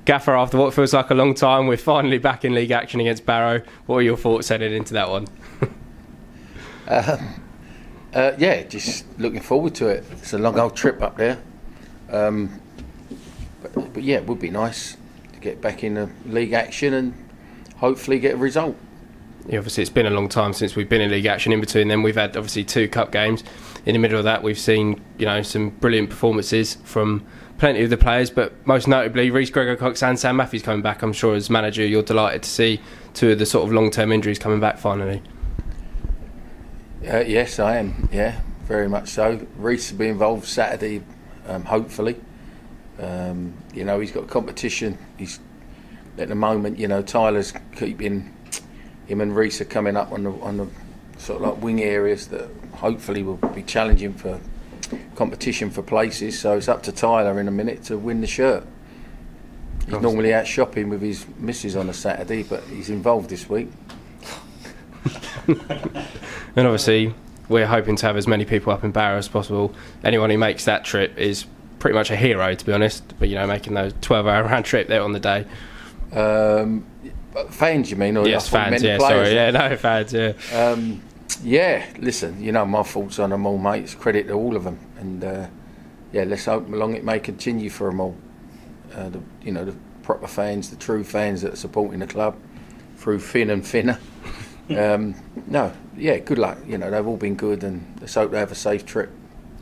Gaffer, after what feels like a long time, we're finally back in league action against Barrow. What are your thoughts heading into that one? Yeah, just looking forward to it. It's a long old trip up there. But yeah, it would be nice to get back in the league action and hopefully get a result. Yeah, obviously it's been a long time since we've been in league action. In between them, we've had obviously 2 cup games. In the middle of that, we've seen some brilliant performances from plenty of the players, but most notably Rhys Gregor-Cox and Sam Matthews coming back. I'm sure as manager you're delighted to see 2 of the sort of long-term injuries coming back finally. Yes, I am. Yeah, very much so. Rhys will be involved Saturday, hopefully. He's got competition. He's at the moment. Tyler's keeping him and Rhys are coming up on the sort of like wing areas that hopefully will be challenging for competition for places. So it's up to Tyler in a minute to win the shirt. He's normally out shopping with his missus on a Saturday, but he's involved this week. And obviously we're hoping to have as many people up in Barrow as possible. Anyone who makes that trip is pretty much a hero, to be honest, but making those 12-hour round trip there on the day. Fans, you mean? Or yes, fans, yeah, sorry. Yeah, no, fans, yeah. Yeah, listen, my thoughts on them all, mate. It's credit to all of them. And, let's hope along it may continue for them all. The proper fans, the true fans that are supporting the club through thin and thinner. Good luck. They've all been good, and let's hope they have a safe trip.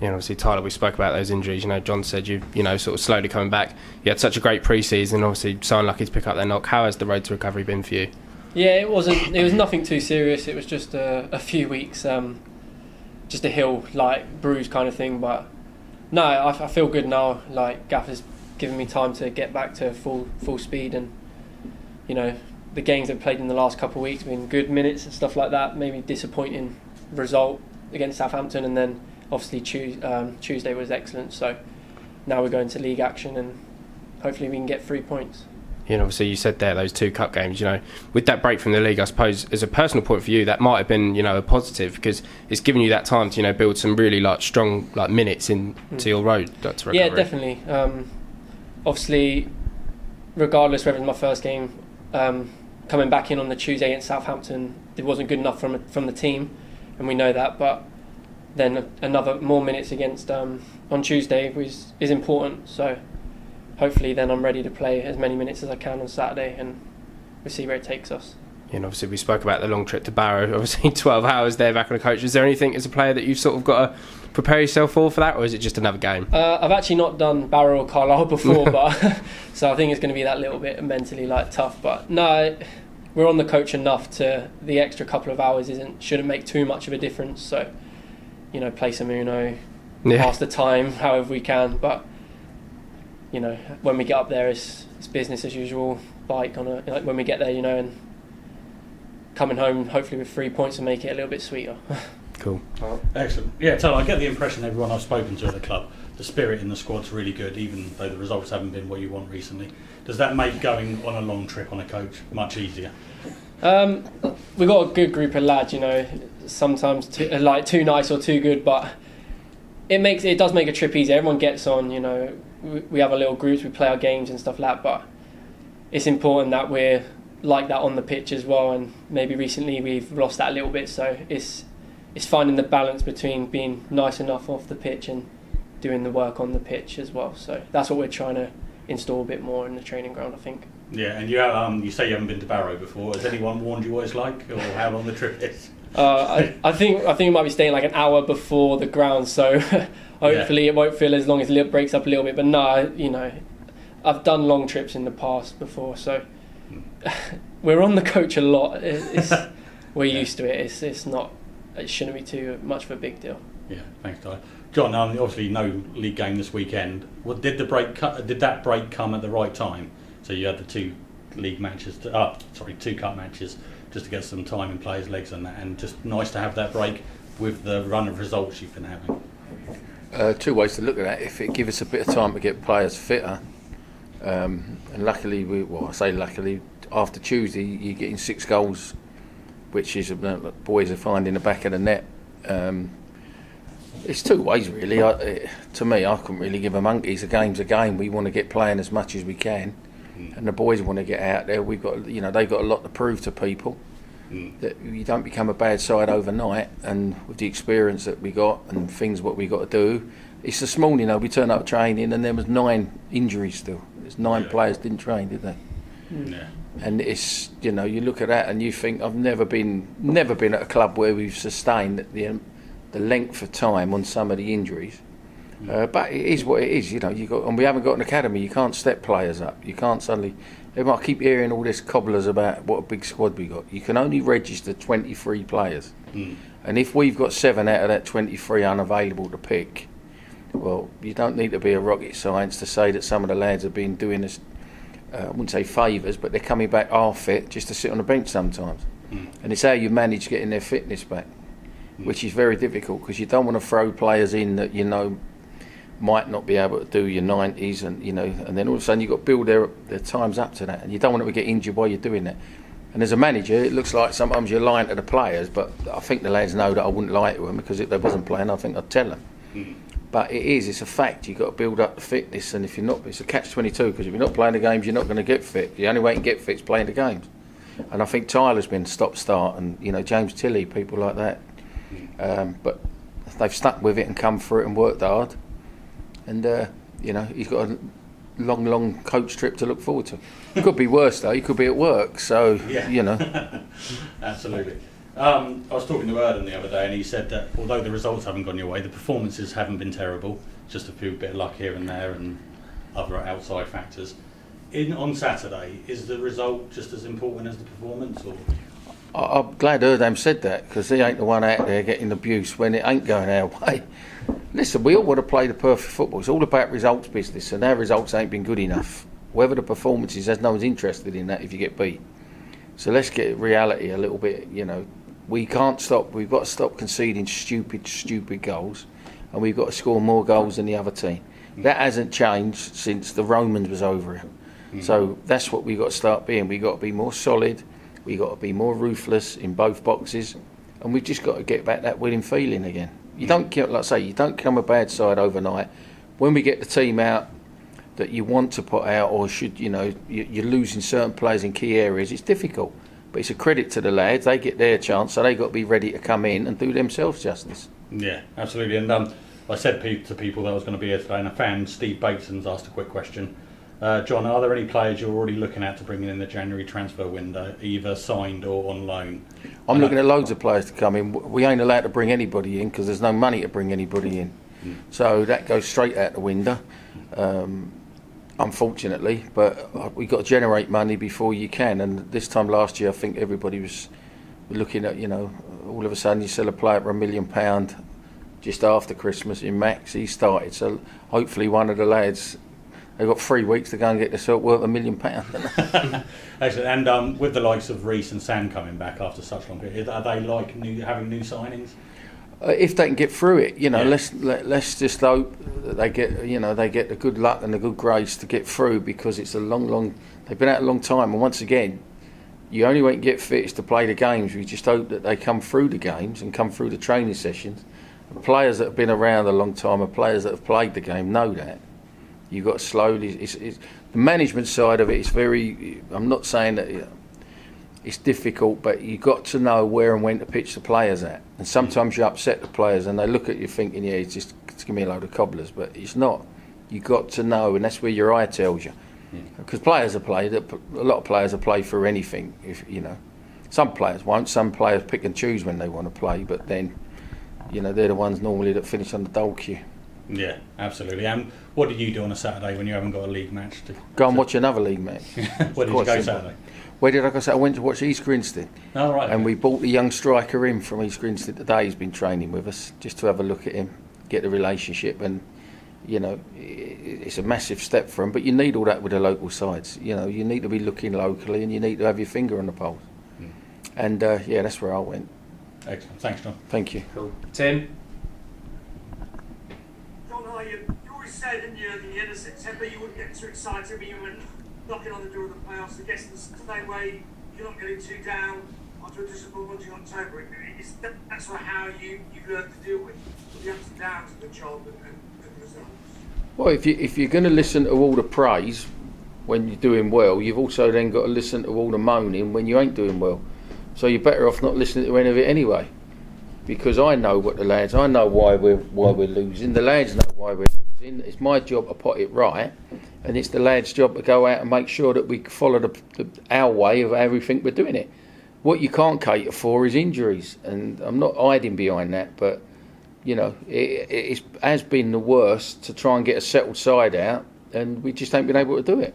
Yeah, obviously Tyler, we spoke about those injuries. John said you sort of slowly coming back. You had such a great pre-season, obviously so unlucky to pick up that knock. How has the road to recovery been for you? Yeah, it was nothing too serious. It was just a few weeks, just a heel bruise kind of thing. But no, I feel good now. Gaffer's given me time to get back to full speed, and the games I've played in the last couple of weeks have been good minutes and stuff like that. Maybe disappointing result against Southampton, and then obviously Tuesday was excellent. So now we're going to league action, and hopefully we can get 3 points. And obviously you said there those 2 cup games, with that break from the league, I suppose as a personal point for you that might have been a positive, because it's given you that time to build some really strong minutes into your road to recovery. Yeah, definitely. Obviously, regardless whether it was my first game, coming back in on the Tuesday against Southampton, it wasn't good enough from the team, and we know that. But then another more minutes against on Tuesday is important. So hopefully then I'm ready to play as many minutes as I can on Saturday, and we'll see where it takes us. And obviously we spoke about the long trip to Barrow, obviously 12 hours there back on the coach. Is there anything as a player that you've sort of got to prepare yourself for that, or is it just another game? I've actually not done Barrow or Carlisle before, but so I think it's going to be that little bit mentally tough. But no, we're on the coach enough to the extra couple of hours shouldn't make too much of a difference. So play some Uno, pass the time however we can. But when we get up there, it's business as usual. Bike on when we get there, and coming home hopefully with 3 points and make it a little bit sweeter. Cool. Oh, excellent. Yeah, Tyler, I get the impression everyone I've spoken to at the club, the spirit in the squad's really good, even though the results haven't been what you want recently. Does that make going on a long trip on a coach much easier? We've got a good group of lads, sometimes too nice or too good, but it does make a trip easier. Everyone gets on, we have our little groups, we play our games and stuff like that, but it's important that we're like that on the pitch as well, and maybe recently we've lost that a little bit, so it's finding the balance between being nice enough off the pitch and doing the work on the pitch as well. So that's what we're trying to install a bit more in the training ground, I think. Yeah, and you say you haven't been to Barrow before. Has anyone warned you what it's like, or how long the trip is? I think we might be staying an hour before the ground, so hopefully it won't feel as long as it breaks up a little bit. But no, I've done long trips in the past before, so we're on the coach a lot. We're used to it. It shouldn't be too much of a big deal. Yeah, thanks, Ty. John, obviously no league game this weekend. Well, did that break come at the right time? So you had the 2 league matches, 2 cup matches, just to get some time in players' legs and that, and just nice to have that break with the run of results you've been having. 2 ways to look at that. If it gives us a bit of time to get players fitter, and luckily, after Tuesday you're getting 6 goals, which is boys are finding the back of the net. It's 2 ways really. To me, I couldn't really give a monkeys. A game's a game. We want to get playing as much as we can. and the boys want to get out there. We've got, they've got a lot to prove to people. That you don't become a bad side overnight, and with the experience that we got and things what we got to do. It's this morning, we turned up training and there was 9 injuries still. There's 9 players didn't train, did they? Yeah. And it's, you look at that and you think, I've never been at a club where we've sustained the length of time on some of the injuries. But it is what it is, and we haven't got an academy. You can't step players up. You can't suddenly. I keep hearing all this cobblers about what a big squad we got. You can only register 23 players, and if we've got 7 out of that 23 unavailable to pick, well, you don't need to be a rocket science to say that some of the lads have been doing us. I wouldn't say favours, but they're coming back half fit just to sit on the bench sometimes, and it's how you manage getting their fitness back, which is very difficult because you don't want to throw players in that might not be able to do your 90s, and and then all of a sudden you've got to build their times up to that, and you don't want them to get injured while you're doing that. And as a manager, it looks like sometimes you're lying to the players, but I think the lads know that I wouldn't lie to them, because if they wasn't playing, I think I'd tell them. But it's a fact. You've got to build up the fitness, and if you're not, it's a catch-22, because if you're not playing the games, you're not going to get fit. The only way you can get fit is playing the games. And I think Tyler's been stop-start, and James Tilley, people like that. But they've stuck with it and come through it and worked hard. And he's got a long coach trip to look forward to. It could be worse though. He could be at work, so Absolutely. I was talking to Erden the other day, and he said that although the results haven't gone your way, the performances haven't been terrible. Just a few bit of luck here and there, and other outside factors. On Saturday, is the result just as important as the performance, or? I'm glad Erdem said that, because he ain't the one out there getting abuse when it ain't going our way. Listen, we all want to play the perfect football. It's all about results business, and our results ain't been good enough. Whether the performance is, there's no one's interested in that if you get beat. So let's get reality a little bit, We can't stop. We've got to stop conceding stupid goals, and we've got to score more goals than the other team. That hasn't changed since the Romans was over here. So that's what we've got to start being. We've got to be more solid. We've got to be more ruthless in both boxes, and we've just got to get back that winning feeling again. You don't, like I say, you don't become a bad side overnight. When we get the team out that you want to put out, or should, you're losing certain players in key areas, it's difficult. But it's a credit to the lads. They get their chance, so they've got to be ready to come in and do themselves justice. Yeah, absolutely. And I said to people that I was going to be here today, and a fan, Steve Bateson's asked a quick question. John, are there any players you're already looking at to bring in the January transfer window, either signed or on loan? I'm looking at loads of players to come in. We ain't allowed to bring anybody in because there's no money to bring anybody in. So that goes straight out the window, unfortunately. But we've got to generate money before you can. And this time last year, I think everybody was looking at, all of a sudden you sell a player for £1 million just after Christmas in Max. He started. So hopefully one of the lads, they've got 3 weeks to go and get themselves worth £1 million. Excellent. And with the likes of Reece and Sam coming back after such long period, are they having new signings? If they can get through it, let's just hope that they get, they get the good luck and the good grace to get through, because it's a long. They've been out a long time, and once again, you only way to get fit is to play the games. We just hope that they come through the games and come through the training sessions. The players that have been around a long time and players that have played the game know that. You've got to slowly. It's the management side of it is very. I'm not saying that it's difficult, but you've got to know where and when to pitch the players at. And sometimes you upset the players, and they look at you thinking, "Yeah, it's give me a load of cobblers," but it's not. You've got to know, and that's where your eye tells you. Because players have played. A lot of players have played for anything. If some players won't. Some players pick and choose when they want to play, but then, they're the ones normally that finish on the dole queue. Yeah, absolutely. And what did you do on a Saturday when you haven't got a league match? Go and watch another league match. Where did you go Saturday? Where did I go Saturday? I went to watch East Grinstead. Oh, right. And we brought the young striker in from East Grinstead today. He's been training with us, just to have a look at him, get the relationship. And, it's a massive step for him. But you need all that with the local sides. You need to be looking locally, and you need to have your finger on the pulse. And, that's where I went. Excellent. Thanks, John. Thank you. Cool. Tim? You always said, didn't you, at the end of September you wouldn't get too excited when you went knocking on the door of the playoffs. I guess the same way you're not getting too down after a disappointing October. That's how you learn to deal with the ups and downs of the job and the results. Well, if you're going to listen to all the praise, when you're doing well, you've also then got to listen to all the moaning when you ain't doing well. So you're better off not listening to any of it anyway. Because I know what the lads, I know why we're losing. The lads know why we're losing. It's my job to put it right, and it's the lads' job to go out and make sure that we follow our way of everything we're doing it. What you can't cater for is injuries, and I'm not hiding behind that, but you know, it has been the worst to try and get a settled side out, and we just ain't been able to do it.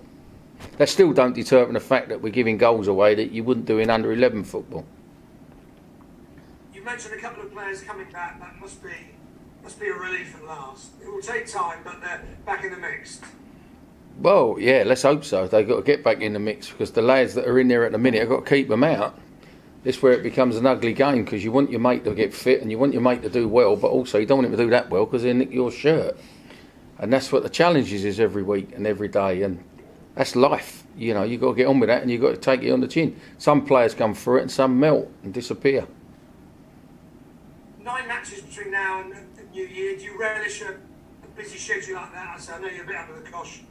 That still don't deter from the fact that we're giving goals away that you wouldn't do in under 11 football. You mentioned a couple of players coming back. That must be a relief at last. It will take time, but they're back in the mix. Well, yeah, let's hope so. They've got to get back in the mix because the lads that are in there at the minute have got to keep them out. This is where it becomes an ugly game because you want your mate to get fit and you want your mate to do well, but also you don't want him to do that well because he'll nick your shirt. And that's what the challenge is every week and every day. And that's life. You know, you've got to get on with that and you've got to take it on the chin. Some players come through it and some melt and disappear. 9 matches between now and the New Year. Do you relish a busy schedule like that? I know you're a bit under the cosh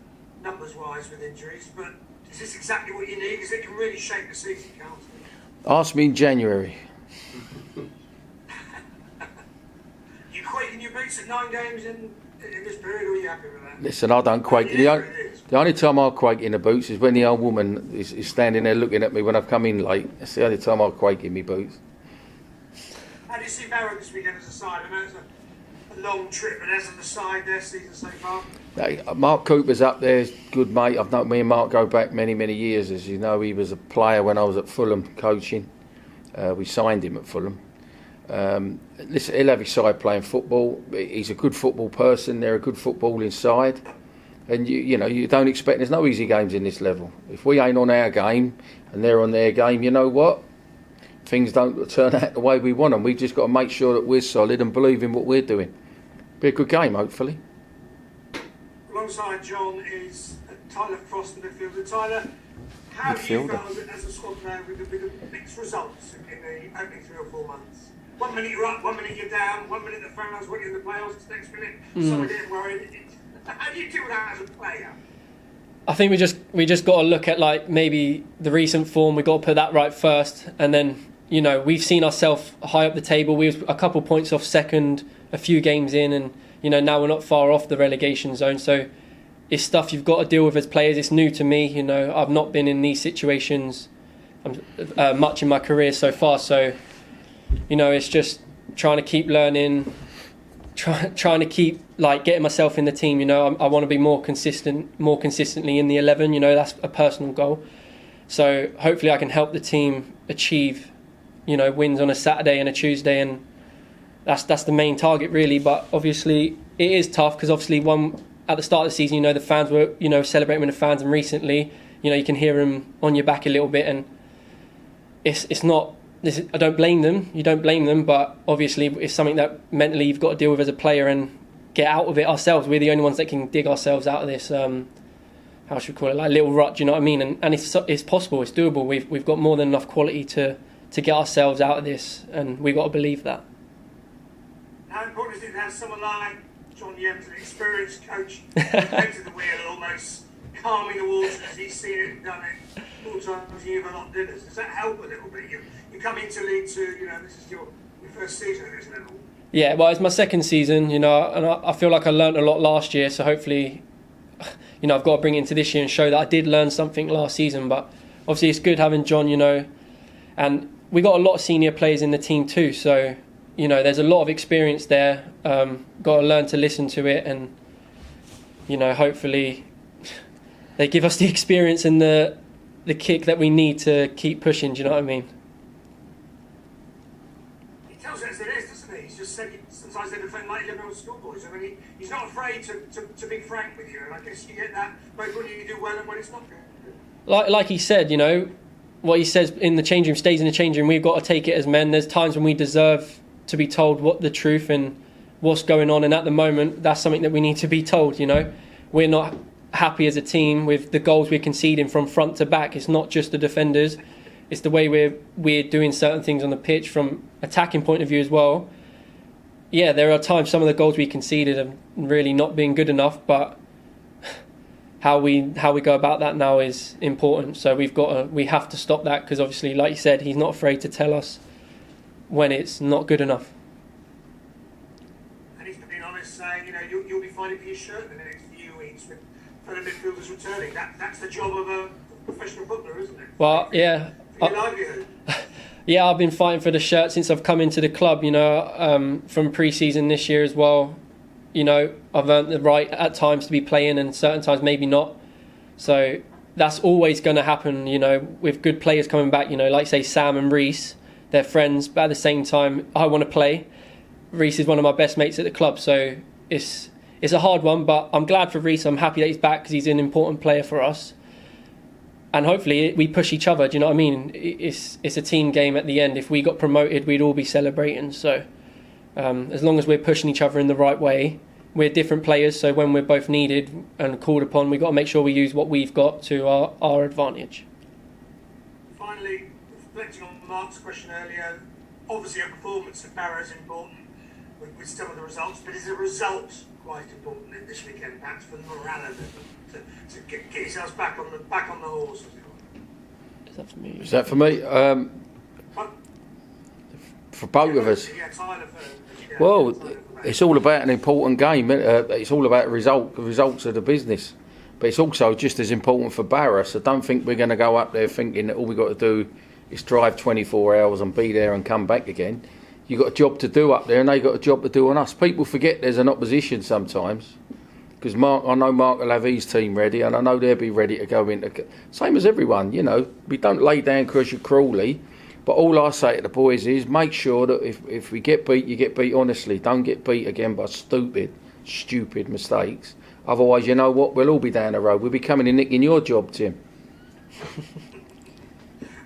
numbers-wise with injuries, but is this exactly what you need? Because it can really shake the season, can't it? Ask me in January. You quaking your boots at 9 games in this period, or are you happy with that? Listen, I don't quake. The only time I quake in the boots is when the old woman is standing there looking at me when I've come in late. That's the only time I quake in my boots. How do you see Barrow this weekend as a side? I know it's a long trip, but as an aside, their season so far. Hey, Mark Cooper's up there, good mate. I've known me and Mark go back many, many years. As you know, he was a player when I was at Fulham coaching. We signed him at Fulham. Listen, he'll have his side playing football. He's a good football person. They're a good footballing side. And you know, you don't expect, there's no easy games in this level. If we ain't on our game and they're on their game, you know what? Things don't turn out the way we want them. We've just got to make sure that we're solid and believe in what we're doing. Be a good game, hopefully. Alongside John is Tyler Frost, the midfielder. Tyler, how have you found it as a squad player with the mixed results in the opening 3 or 4 months? 1 minute you're up, 1 minute you're down, 1 minute the fans want you in the playoffs, next minute someone getting worried. How do you deal with that as a player? I think we just got to look at like maybe the recent form. We got to put that right first, and then you know we've seen ourselves high up the table. We was a couple points off second, a few games in, and you know now we're not far off the relegation zone. So it's stuff you've got to deal with as players. It's new to me. You know I've not been in these situations much in my career so far. So you know it's just trying to keep learning. Trying to keep like getting myself in the team. You know, I want to be more consistently in the 11. You know, that's a personal goal. So hopefully I can help the team achieve, you know, wins on a Saturday and a Tuesday, and that's the main target really. But obviously it is tough because obviously at the start of the season, you know, the fans were celebrating with the fans, and recently, you know, you can hear them on your back a little bit, and it's not. I don't blame them. You don't blame them, but obviously it's something that mentally you've got to deal with as a player and get out of it ourselves. We're the only ones that can dig ourselves out of this. How should we call it? Like little rut. Do you know what I mean? And it's possible. It's doable. We've got more than enough quality to get ourselves out of this, and we've got to believe that. How important is it to have someone like John Yems, an experienced coach, into the wheel, almost calming the waters as he's seen it and done it all times you've a lot of dinners? Does that help a little bit? You come into League Two, you know, this is your first season at this level. Yeah, well, it's my second season, you know, and I feel like I learnt a lot last year, so hopefully, you know, I've got to bring it into this year and show that I did learn something last season. But obviously it's good having John, you know, and we got a lot of senior players in the team too, so, you know, there's a lot of experience there. Got to learn to listen to it, and, you know, hopefully they give us the experience and the kick that we need to keep pushing, do you know what I mean? As it is, doesn't he? He's just said sometimes they defend like 11-year-old schoolboys. I mean, he's not afraid to be frank with you, and I guess you get that both when you do well and when it's not good. Like he said, you know, what he says in the change room stays in the change room. We've got to take it as men. There's times when we deserve to be told what the truth and what's going on, and at the moment, that's something that we need to be told, you know. We're not happy as a team with the goals we're conceding from front to back. It's not just the defenders. It's the way we're doing certain things on the pitch from attacking point of view as well. Yeah, there are times some of the goals we conceded have really not been good enough, but how we go about that now is important. So we have to stop that, because obviously, like you said, he's not afraid to tell us when it's not good enough. And he's been honest, saying, you know, you'll be fighting for your shirt in the next few weeks with fellow midfielders returning. That's the job of a professional footballer, isn't it? Well, yeah. For your livelihood. Yeah, I've been fighting for the shirt since I've come into the club, you know, from pre-season this year as well. You know, I've earned the right at times to be playing, and certain times maybe not. So that's always going to happen, you know, with good players coming back, you know, like say Sam and Reece, they're friends, but at the same time, I want to play. Reece is one of my best mates at the club, so it's a hard one, but I'm glad for Reece. I'm happy that he's back because he's an important player for us. And hopefully we push each other, do you know what I mean? It's a team game at the end. If we got promoted, we'd all be celebrating. So as long as we're pushing each other in the right way, we're different players, so when we're both needed and called upon, we've got to make sure we use what we've got to our advantage. Finally, reflecting on Mark's question earlier, obviously a performance at Barrow is important with some of the results, but is a result quite important in this weekend, perhaps for the morale of it, to get yourselves back on the horse? Is that for me? Is that for me? For both of us. Yeah, Tyler first. Yeah, Well, Tyler first. it's all about an important game. It's all about the results of the business. But it's also just as important for Barra. So don't think we're going to go up there thinking that all we've got to do is drive 24 hours and be there and come back again. You've got a job to do up there, and they've got a job to do on us. People forget there's an opposition sometimes. Because I know Mark will have his team ready, and I know they'll be ready to go into... Same as everyone, you know. We don't lay down because you're Crawley. But all I say to the boys is make sure that if we get beat, you get beat honestly. Don't get beat again by stupid mistakes. Otherwise, you know what? We'll all be down the road. We'll be coming and nicking your job, Tim.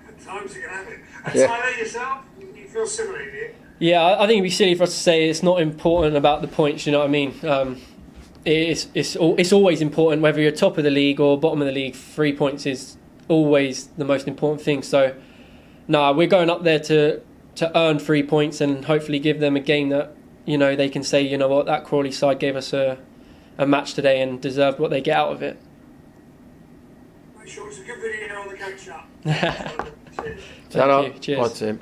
At times you can have it. And Yeah. Tyler, yourself, you feel similarly, do you? Yeah, I think it'd be silly for us to say it's not important about the points, you know what I mean? It's always important, whether you're top of the league or bottom of the league. 3 points is always the most important thing. So, no, we're going up there to earn 3 points and hopefully give them a game that, you know, they can say, you know what, that Crawley side gave us a match today and deserved what they get out of it. Make sure it's a good video on the coach up. Cheers. Thank you. Cheers. Bye, Tim.